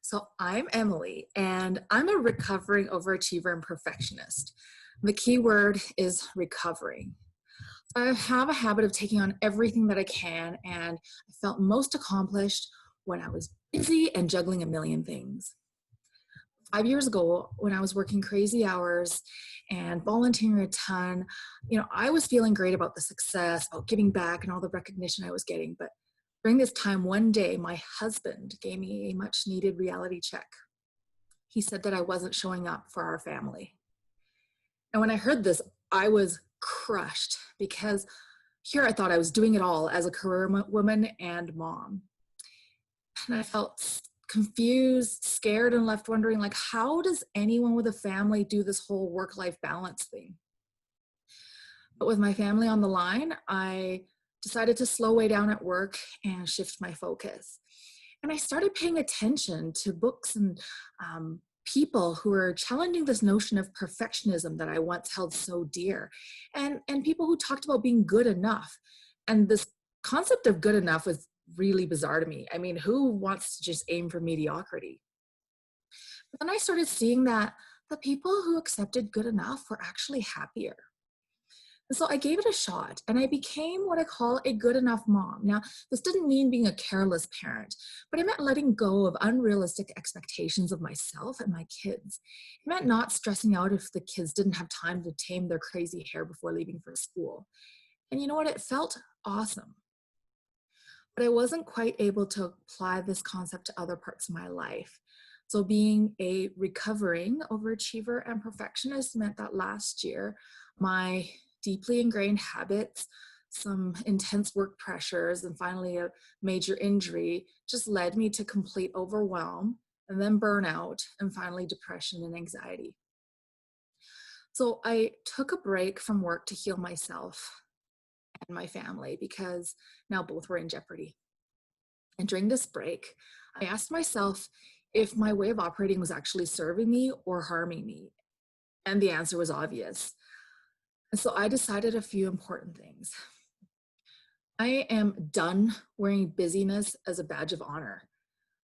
So I'm Emily, and I'm a recovering overachiever and perfectionist. The key word is recovering. I have a habit of taking on everything that I can, and I felt most accomplished when I was busy and juggling a million things. 5 years ago, when I was working crazy hours and volunteering a ton, I was feeling great about the success, about giving back and all the recognition I was getting. But during this time, one day, my husband gave me a much needed reality check. He said that I wasn't showing up for our family. And when I heard this, I was crushed because here I thought I was doing it all as a career woman and mom. And I felt confused, scared, and left wondering, like, how does anyone with a family do this whole work-life balance thing? But with my family on the line, I decided to slow way down at work and shift my focus. And I started paying attention to books and people who are challenging this notion of perfectionism that I once held so dear, and people who talked about being good enough. And this concept of good enough was really bizarre to me. I mean, who wants to just aim for mediocrity? But then I started seeing that the people who accepted good enough were actually happier. And so I gave it a shot and I became what I call a good enough mom. Now, this didn't mean being a careless parent, but it meant letting go of unrealistic expectations of myself and my kids. It meant not stressing out if the kids didn't have time to tame their crazy hair before leaving for school. And you know what? It felt awesome. But I wasn't quite able to apply this concept to other parts of my life. So being a recovering overachiever and perfectionist meant that last year, my deeply ingrained habits, some intense work pressures, and finally a major injury just led me to complete overwhelm and then burnout and finally depression and anxiety. So I took a break from work to heal myself and my family because now both were in jeopardy. And during this break, I asked myself if my way of operating was actually serving me or harming me. And the answer was obvious. And so I decided a few important things. I am done wearing busyness as a badge of honor.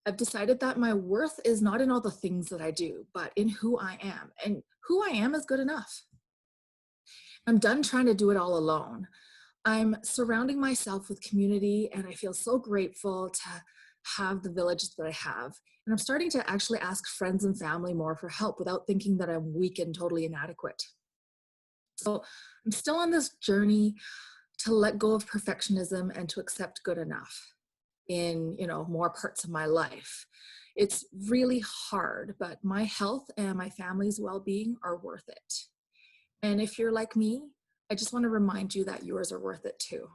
I've decided that my worth is not in all the things that I do, but in who I am. And who I am is good enough. I'm done trying to do it all alone. I'm surrounding myself with community, and I feel so grateful to have the village that I have. And I'm starting to actually ask friends and family more for help without thinking that I'm weak and totally inadequate. So I'm still on this journey to let go of perfectionism and to accept good enough in, more parts of my life. It's really hard, but my health and my family's well-being are worth it. And if you're like me, I just want to remind you that yours are worth it too.